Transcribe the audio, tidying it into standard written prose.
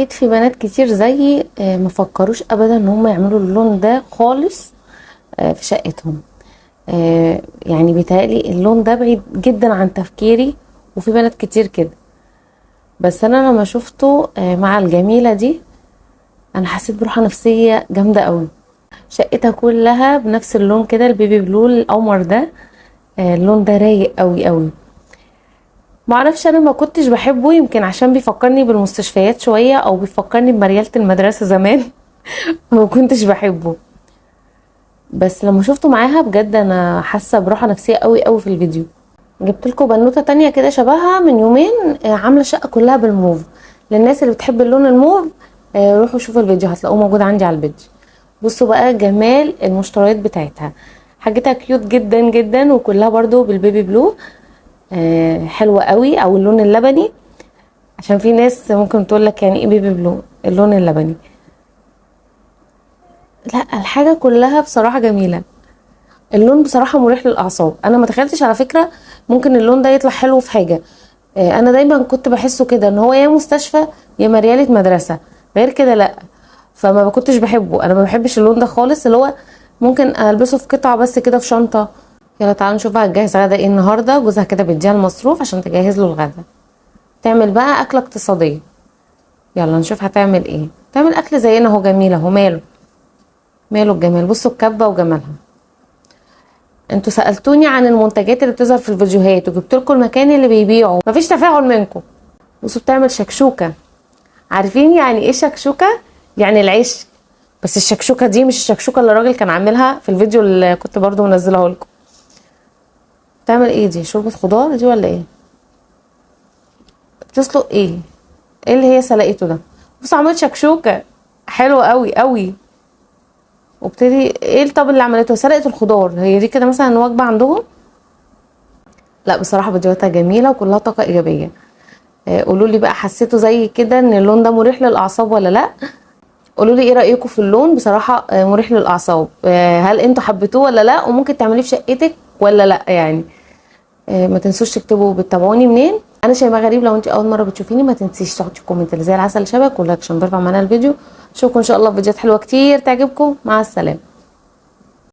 اكيد في بنات كتير زيي ما فكروش ابدا ان هم يعملوا اللون ده خالص في شقتهم. يعني بيتهيألي اللون ده بعيد جدا عن تفكيري، وفي بنات كتير كده. بس انا لما شفته مع الجميلة دي انا حسيت براحة نفسية جامدة قوي. شقتها كلها بنفس اللون كده، البيبي بلو القمر ده. اللون ده رايق قوي قوي. معرفش، انا ما كنتش بحبه، يمكن عشان بيفكرني بالمستشفيات شوية او بيفكرني بمريالة المدرسة زمان. ما كنتش بحبه. بس لما شفته معاها بجد انا حاسه براحه نفسيه قوي قوي في الفيديو. جبت لكم بنوته تانية كده شبهها من يومين، عامله شقه كلها بالموف. للناس اللي بتحب اللون الموف روحوا شوفوا الفيديو، هتلاقوه موجود عندي على البيج. بصوا بقى جمال المشتريات بتاعتها. حاجتها كيوت جدا جدا، وكلها برضو بالبيبي بلو. حلوه قوي، او اللون اللبني. عشان في ناس ممكن تقول لك يعني ايه بيبي بلو، اللون اللبني. لا، الحاجه كلها بصراحه جميله. اللون بصراحة مريح للأعصاب. أنا ما تخيلتش على فكرة ممكن اللون ده يطلع حلو في حاجة. أنا دايما كنت بحسه كده إن هو يا مستشفى يا مريالة مدرسة، غير كده لأ. فما كنتش بحبه، أنا ما بحبش اللون ده خالص، اللي هو ممكن ألبسه في قطعة بس كده في شنطة. يلا تعالوا نشوف هتجهز غدا ايه النهاردة. جوزها كده بيديها المصروف عشان تجهز له الغدا. تعمل بقى أكلة اقتصادية. يلا نشوف هتعمل ايه. تعمل أكل زينا اهو، جميل اهو. ماله ماله الجمال. بصوا الكبة وجمالها. انتوا سألتوني عن المنتجات اللي بتظهر في الفيديوهات، وجبت لكم المكان اللي بيبيعوا. مفيش تفاعل منكم. بصوا بتعمل شكشوكة. عارفين يعني ايه شكشوكة؟ يعني العيش. بس الشكشوكة دي مش الشكشوكة اللي الراجل كان عاملها في الفيديو اللي كنت برضو منزلها لكم. بتعمل ايه دي؟ شوربة خضار دي ولا ايه؟ بتسلق ايه؟ ايه اللي هي سلقته ده؟ بصوا عملت شكشوكة حلوة قوي قوي. وابتدي ايه طب اللي عملته؟ سلقت الخضار. هي دي كده مثلا وجبة عندهم؟ لا بصراحة فيديوهاتها جميلة وكلها طاقة ايجابية. قولوا لي بقى، حسيتوا زي كده ان اللون ده مريح للاعصاب ولا لا؟ قولوا لي ايه رايكم في اللون. بصراحه مريح للاعصاب. هل انتوا حبيتوه ولا لا؟ وممكن تعمليه في شقتك ولا لا يعني؟ ما تنسوش تكتبوا بتتابعوني منين. انا شيماء غريب. لو انت اول مره بتشوفيني ما تنسيش تحطي كومنت اللي زي العسل شبك ولايك عشان بيرفع معانا الفيديو. اشوفكم ان شاء الله في فيديوهات حلوه كتير تعجبكم. مع السلامه.